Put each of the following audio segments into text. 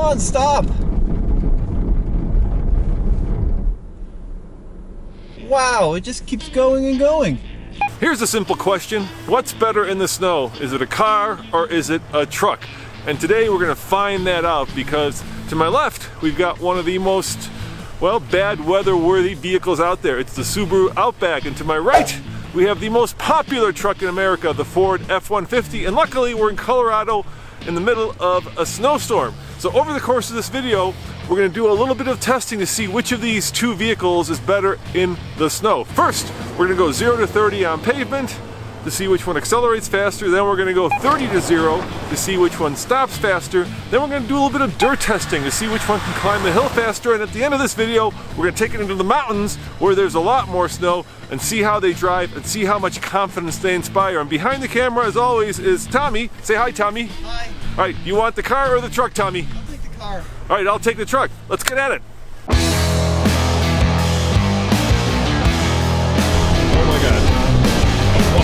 on, stop! Wow, it just keeps going and going. Here's a simple question. What's better in the snow? Is it a car or is it a truck? And today we're gonna find that out, because to my left, we've got one of the most, well, bad weather worthy vehicles out there. It's the Subaru Outback. And to my right, we have the most popular truck in America, the Ford F-150. And luckily we're in Colorado in the middle of a snowstorm. So over the course of this video, we're gonna do a little bit of testing to see which of these two vehicles is better in the snow. First, we're gonna go 0 to 30 on pavement to see which one accelerates faster. Then we're gonna go 30 to 0 to see which one stops faster. Then we're gonna do a little bit of dirt testing to see which one can climb the hill faster. And at the end of this video, we're gonna take it into the mountains where there's a lot more snow and see how they drive and see how much confidence they inspire. And behind the camera, as always, is Tommy. Say hi, Tommy. Hi. All right, you want the car or the truck, Tommy? I'll take the car. All right, I'll take the truck. Let's get at it. Oh my God. Oh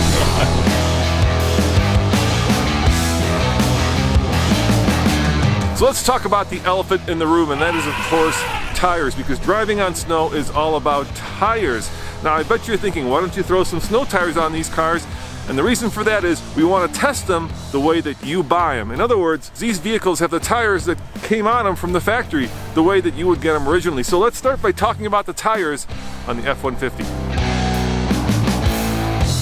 God. So let's talk about the elephant in the room, and that is, of course, tires, because driving on snow is all about tires. Now, I bet you're thinking, why don't you throw some snow tires on these cars? And the reason for that is we want to test them the way that you buy them. In other words, these vehicles have the tires that came on them from the factory, the way that you would get them originally. So let's start by talking about the tires on the F-150.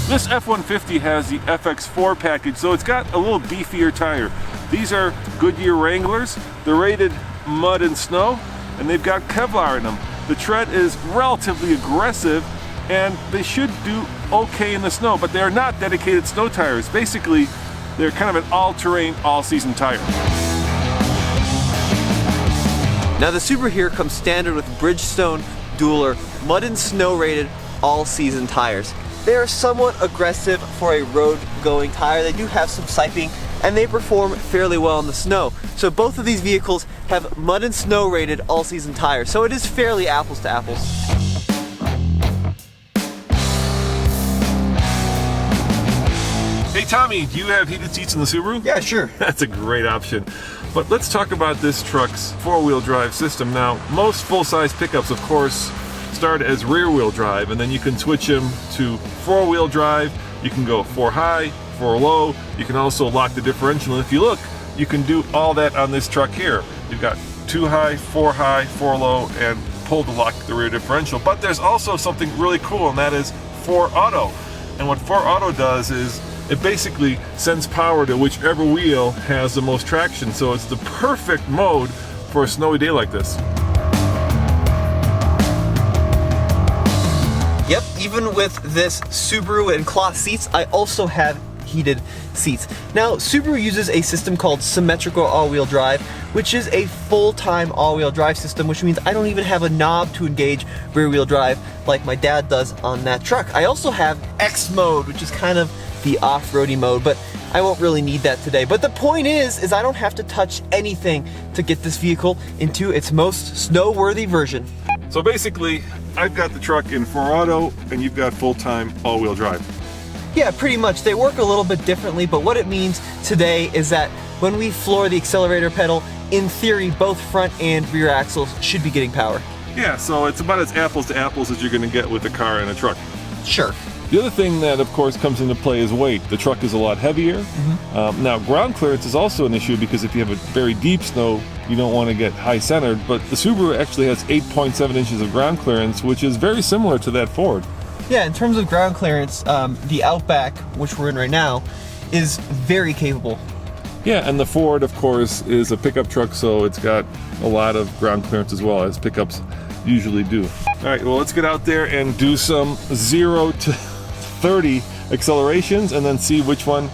This F-150 has the FX4 package, so it's got a little beefier tire. These are Goodyear Wranglers. They're rated mud and snow, and they've got Kevlar in them. The tread is relatively aggressive, and they should do okay in the snow, but they're not dedicated snow tires. Basically, they're kind of an all-terrain, all-season tire. Now the Subaru here comes standard with Bridgestone Dueler mud and snow rated all-season tires. They are somewhat aggressive for a road-going tire. They do have some siping, and they perform fairly well in the snow. So both of these vehicles have mud and snow rated all-season tires, so it is fairly apples to apples. Hey Tommy, do you have heated seats in the Subaru? Yeah, sure. That's a great option. But let's talk about this truck's four-wheel drive system. Now, most full-size pickups, of course, start as rear-wheel drive, and then you can switch them to four-wheel drive. You can go 4 high, 4 low. You can also lock the differential. And if you look, you can do all that on this truck here. You've got 2 high, 4 low, and pull to lock the rear differential. But there's also something really cool, and that is 4 auto. And what 4 auto does is it basically sends power to whichever wheel has the most traction. So it's the perfect mode for a snowy day like this. Yep, even with this Subaru and cloth seats, I also have heated seats. Now, Subaru uses a system called symmetrical all-wheel drive, which is a full-time all-wheel drive system, which means I don't even have a knob to engage rear-wheel drive like my dad does on that truck. I also have X mode, which is kind of the off-roady mode, but I won't really need that today. But the point is I don't have to touch anything to get this vehicle into its most snow-worthy version. So basically, I've got the truck in 4 auto, and you've got full-time all-wheel drive. Yeah, pretty much. They work a little bit differently, but what it means today is that when we floor the accelerator pedal, in theory, both front and rear axles should be getting power. Yeah, so it's about as apples to apples as you're going to get with a car and a truck. Sure. The other thing that, of course, comes into play is weight. The truck is a lot heavier. Now, ground clearance is also an issue, because if you have a very deep snow, you don't want to get high-centered. But the Subaru actually has 8.7 inches of ground clearance, which is very similar to that Ford. Yeah, in terms of ground clearance, the Outback, which we're in right now, is very capable. Yeah, and the Ford, of course, is a pickup truck, so it's got a lot of ground clearance as well, as pickups usually do. All right, well, let's get out there and do some 0 to 30 accelerations and then see which one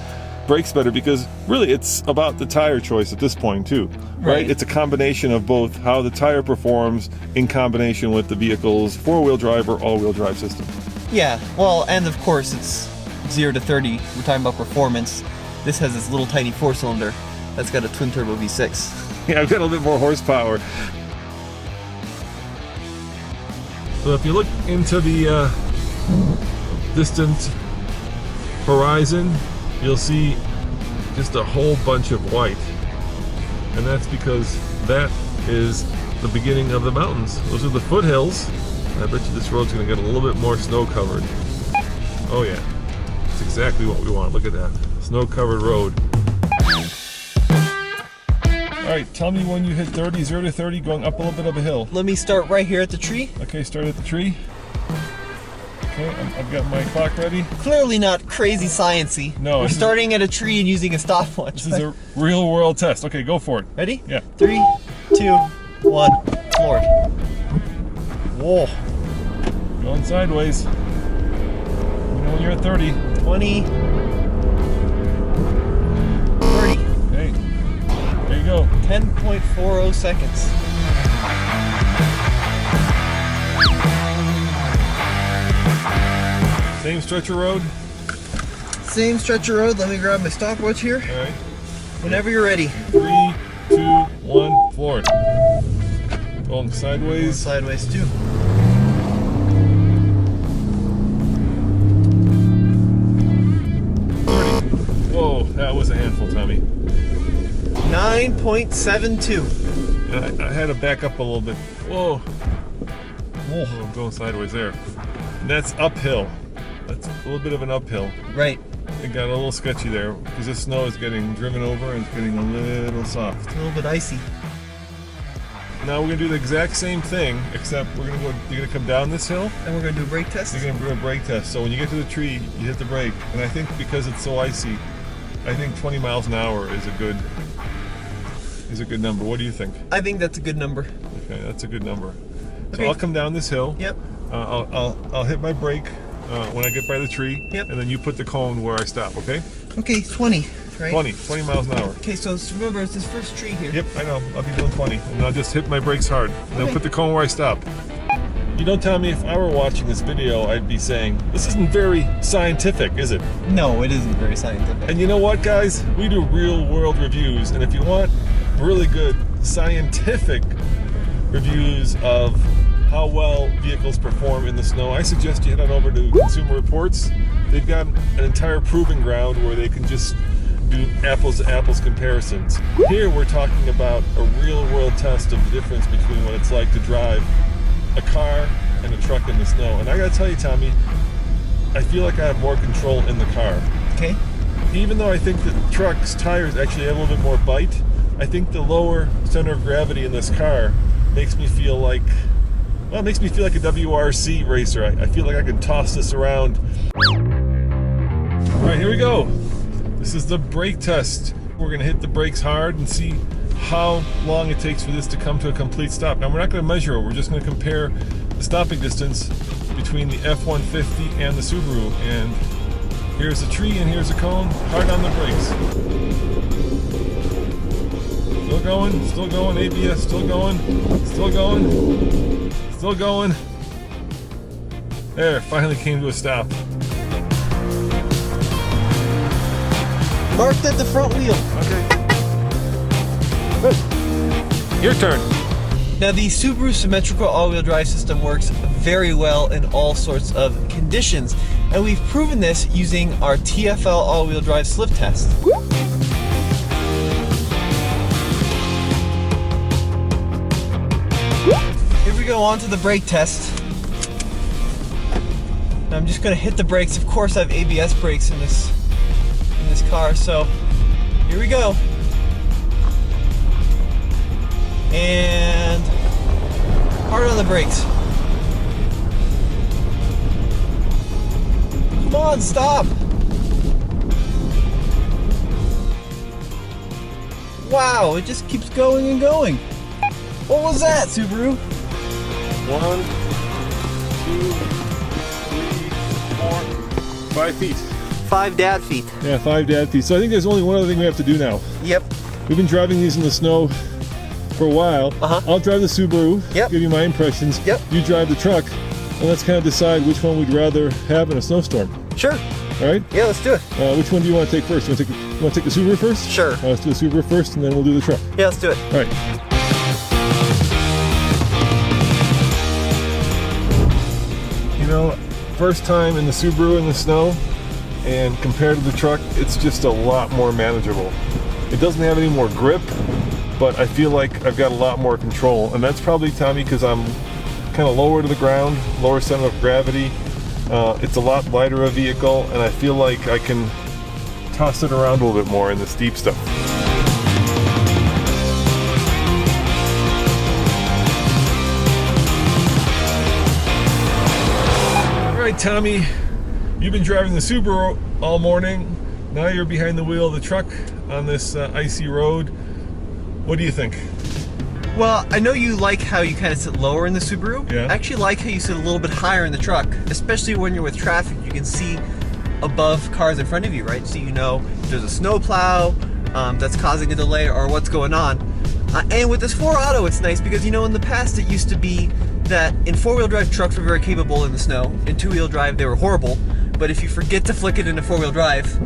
brakes better, because really it's about the tire choice at this point too, right? It's a combination of both how the tire performs in combination with the vehicle's four-wheel drive or all-wheel drive system. Yeah, well, and of course it's 0 to 30, we're talking about performance. This has this little tiny 4-cylinder that's got a twin-turbo V6. Yeah, I've got a little bit more horsepower. So if you look into the distant horizon, you'll see just a whole bunch of white, and that's because that is the beginning of the mountains. Those are the foothills. I bet you this road's gonna get a little bit more snow covered. Oh yeah, it's exactly what we want. Look at that, snow covered road. All right, tell me when you hit 30, 0 to 30, going up a little bit of a hill. Let me start right here at the tree. Okay, start at the tree. Okay, I've got my clock ready. Clearly not crazy sciencey. No, We're this is- starting at a tree and using a stopwatch. This is a real world test. Okay, go for it. Ready? Yeah. 3, 2, 1, floored. Whoa. Going sideways. You know when you're at 30. 20, 30, Okay, there you go. 10.40 seconds. Same stretch of road. Same stretch of road. Let me grab my stopwatch here. All right. Whenever you're ready. 3, 2, 1, floored. Going sideways. Sideways too. 30. Whoa, that was a handful, Tommy. 9.72. And I had to back up a little bit. Whoa. Whoa, I'm going sideways there. And that's uphill. That's a little bit of an uphill. Right. It got a little sketchy there because the snow is getting driven over and it's getting a little soft. A little bit icy. Now we're gonna do the exact same thing, except you're gonna come down this hill. And we're going to do a brake test. You're gonna do a brake test. So when you get to the tree, you hit the brake. And I think because it's so icy, I think 20 miles an hour is a good number. What do you think? I think that's a good number. Okay, that's a good number. So Okay. I'll come down this hill. Yep. I'll hit my brake when I get by the tree. Yep. And then you put the cone where I stop. Okay? Okay, 20, right? 20 miles an hour. Okay, so remember, it's this first tree here. Yep, I know. I'll be doing 20. And I'll just hit my brakes hard. And then Okay. put the cone where I stop. You don't tell me if I were watching this video, I'd be saying, this isn't very scientific, is it? No, it isn't very scientific. And you know what, guys? We do real world reviews. And if you want really good scientific reviews of how well vehicles perform in the snow, I suggest you head on over to Consumer Reports. They've got an entire proving ground where they can just do apples to apples comparisons. Here we're talking about a real world test of the difference between what it's like to drive a car and a truck in the snow. And I gotta tell you, Tommy, I feel like I have more control in the car. Okay. Even though I think the truck's tires actually have a little bit more bite, I think the lower center of gravity in this car makes me feel like, well, it makes me feel like a WRC racer. I feel like I can toss this around. All right, here we go. This is the brake test. We're gonna hit the brakes hard and see how long it takes for this to come to a complete stop. Now, we're not gonna measure it. We're just gonna compare the stopping distance between the F-150 and the Subaru. And here's a tree and here's a cone. Hard on the brakes. Still going, ABS, still going. There, finally came to a stop. Marked at the front wheel. Okay. Good. Your turn. Now, the Subaru symmetrical all-wheel drive system works very well in all sorts of conditions, and we've proven this using our TFL all-wheel drive slip test. Here we go, on to the brake test. Now I'm just gonna hit the brakes. Of course, I have ABS brakes in this car, so here we go. And hard on the brakes. Come on, stop. Wow, it just keeps going and going. What was that, Subaru? 1, 2, 3, 4, 5 feet. 5 dad feet. Yeah, 5 dad feet. So I think there's only one other thing we have to do now. Yep. We've been driving these in the snow for a while. I'll drive the Subaru, Yep. give you my impressions. Yep. You drive the truck, and let's kind of decide which one we'd rather have in a snowstorm. Sure. All right? Yeah, let's do it. Which one do you want to take first? You want to take the Subaru first? Sure. Let's do the Subaru first, and then we'll do the truck. Yeah, let's do it. All right. You know, first time in the Subaru in the snow, and compared to the truck, it's just a lot more manageable. It doesn't have any more grip. but I feel like I've got a lot more control. And that's probably, Tommy, because I'm kind of lower to the ground, lower center of gravity. It's a lot lighter a vehicle, and I feel like I can toss it around a little bit more in the steep stuff. All right, Tommy, you've been driving the Subaru all morning. Now you're behind the wheel of the truck on this icy road. What do you think? Well, I know you like how you kind of sit lower in the Subaru. Yeah. I actually like how you sit a little bit higher in the truck, especially when you're with traffic. You can see above cars in front of you, right? So you know if there's a snow plow that's causing a delay or what's going on. And with this 4Auto, it's nice because, you know, in the past it used to be that in 4-wheel drive trucks were very capable in the snow. In 2-wheel drive, they were horrible. But if you forget to flick it into 4-wheel drive,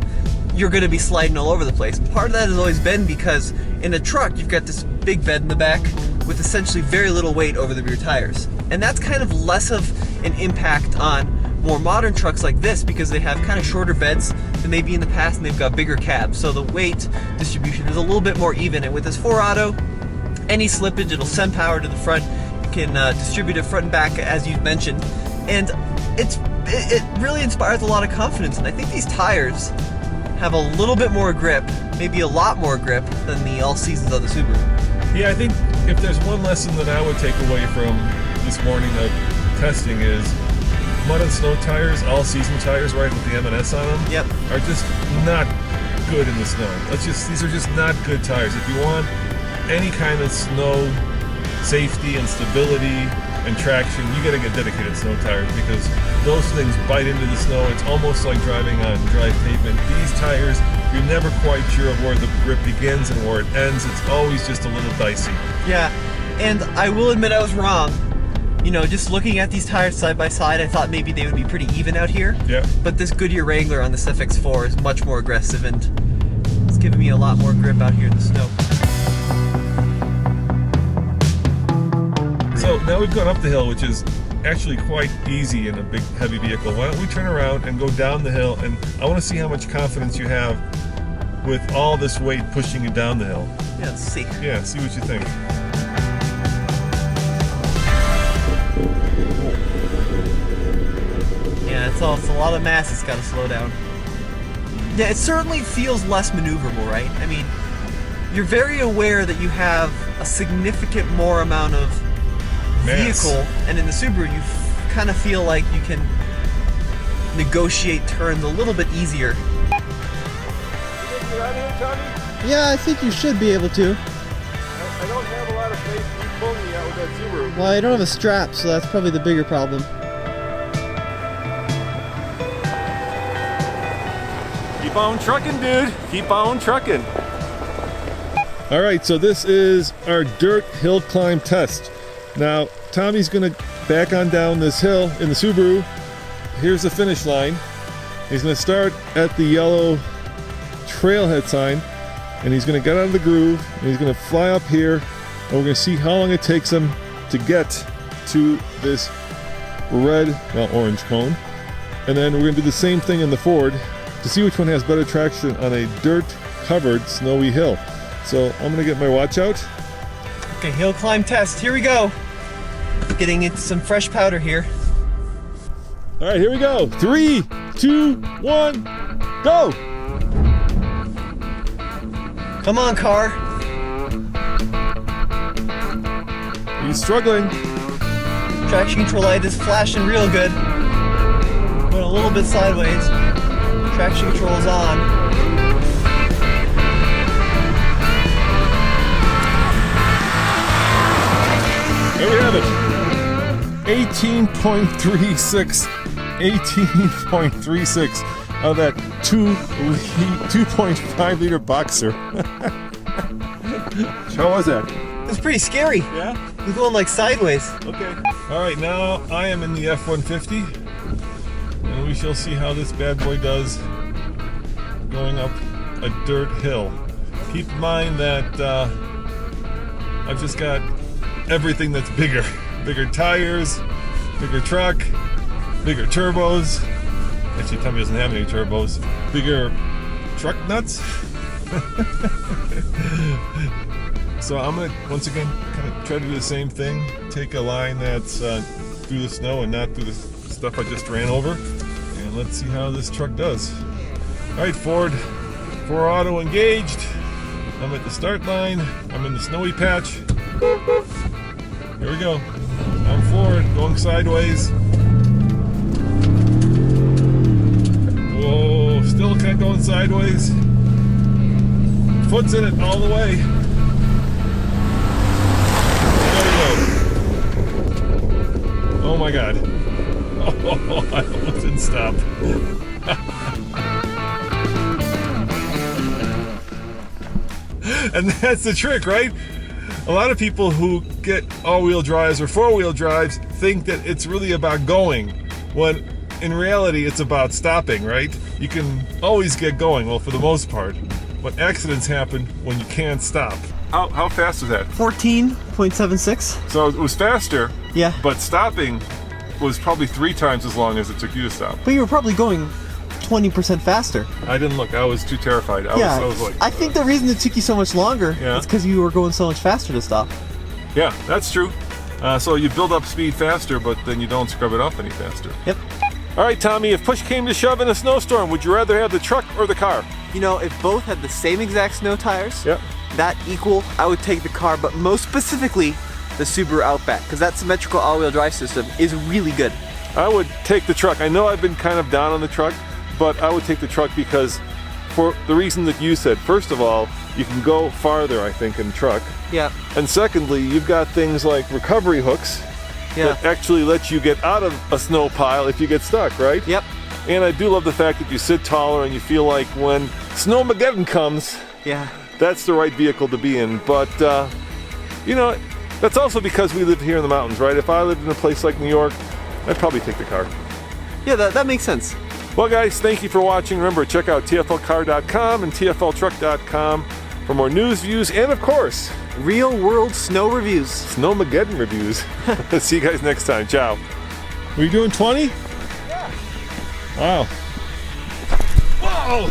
you're going to be sliding all over the place. And part of that has always been because in a truck, you've got this big bed in the back with essentially very little weight over the rear tires. And that's kind of less of an impact on more modern trucks like this because they have kind of shorter beds than maybe in the past, and they've got bigger cabs. So the weight distribution is a little bit more even. And with this 4Auto, any slippage, it'll send power to the front. You can distribute it front and back, as you've mentioned. And it really inspires a lot of confidence. And I think these tires have a little bit more grip, maybe a lot more grip than the all seasons of the Subaru. Yeah, I think if there's one lesson that I would take away from this morning of testing is mud and snow tires, all season tires, right, with the M&S on them, Yep. are just not good in the snow. These are just not good tires. If you want any kind of snow safety and stability and traction, you gotta get dedicated snow tires because those things bite into the snow. It's almost like driving on dry pavement. These tires, you're never quite sure of where the grip begins and where it ends. It's always just a little dicey. Yeah, and I will admit I was wrong. You know, just looking at these tires side by side, I thought maybe they would be pretty even out here. Yeah. But this Goodyear Wrangler on this FX4 is much more aggressive, and it's giving me a lot more grip out here in the snow. So now we've gone up the hill, which is actually quite easy in a big heavy vehicle. Why don't we turn around and go down the hill, and I want to see how much confidence you have with all this weight pushing you down the hill. Yeah, let's see. Yeah, see what you think. Yeah, it's a lot of mass. It's got to slow down. Yeah, it certainly feels less maneuverable, right? I mean, you're very aware that you have a significant more amount of Mass. vehicle, and in the Subaru, you kind of feel like you can negotiate turns a little bit easier. Yeah, I think you should be able to. I don't have a lot of faith in you pulling me out with that Subaru. Well, I don't have a strap, so that's probably the bigger problem. Keep on trucking, dude. Keep on trucking. All right, so this is our dirt hill climb test. Now, Tommy's gonna back on down this hill in the Subaru. Here's the finish line. He's gonna start at the yellow trailhead sign, and he's gonna get out of the groove, and he's gonna fly up here, and we're gonna see how long it takes him to get to this red, well, orange cone. And then we're gonna do the same thing in the Ford to see which one has better traction on a dirt-covered snowy hill. So I'm gonna get my watch out. Okay, hill climb test. Here we go. Getting into some fresh powder here. All right, here we go. 3, 2, 1, go! Come on, car. He's struggling. Traction control light is flashing real good. Going a little bit sideways. Traction control is on. There we have it. 18.36. 18.36 out of that 2.5 liter boxer. How was that? It's pretty scary. Yeah? It's going like sideways. Okay. All right, now I am in the F-150, and we shall see how this bad boy does going up a dirt hill. Keep in mind that I've just got everything that's bigger. Bigger tires, bigger truck, bigger turbos. Actually, Tommy doesn't have any turbos. Bigger truck nuts. So I'm gonna once again kind of try to do the same thing. Take a line that's through the snow and not through the stuff I just ran over, and let's see how this truck does. All right, Ford 4 Auto engaged. I'm at the start line. I'm in the snowy patch. Here we go. I'm Ford going sideways. Whoa, still kind of going sideways. Foot's in it all the way. Oh my God. Oh, I almost didn't stop. And that's the trick, right? A lot of people who get all-wheel drives or four-wheel drives think that it's really about going, when in reality it's about stopping, right? You can always get going, well, for the most part, but accidents happen when you can't stop. How fast was that? 14.76. So it was faster, Yeah. but stopping was probably 3 times as long as it took you to stop. But you were probably going 20% faster. I didn't look. I was too terrified. I was like, I think the reason it took you so much longer Yeah. is because you were going so much faster to stop. yeah, that's true. So you build up speed faster, but then you don't scrub it off any faster. Yep. All right, Tommy, if push came to shove in a snowstorm, would you rather have the truck or the car? You know, if both had the same exact snow tires, Yep. that equal, I would take the car, but most specifically, the Subaru Outback, because that symmetrical all-wheel drive system is really good. I would take the truck. I know I've been kind of down on the truck, but I would take the truck because for the reason that you said. First of all, you can go farther, I think, in the truck. Yeah. And secondly, you've got things like recovery hooks Yeah. that actually let you get out of a snow pile if you get stuck, right? Yep. And I do love the fact that you sit taller and you feel like when Snowmageddon comes, Yeah. that's the right vehicle to be in. But, you know, that's also because we live here in the mountains, right? If I lived in a place like New York, I'd probably take the car. Yeah, that makes sense. Well, guys, thank you for watching. Remember, check out tflcar.com and tfltruck.com for more news, views, and, of course, Real world snow reviews. Snowmageddon reviews. See you guys next time. Ciao. Were you doing 20? Yeah. Wow. Whoa!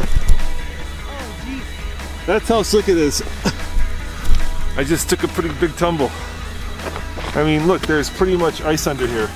That's how slick it is. I just took a pretty big tumble. I mean, look, there's pretty much ice under here.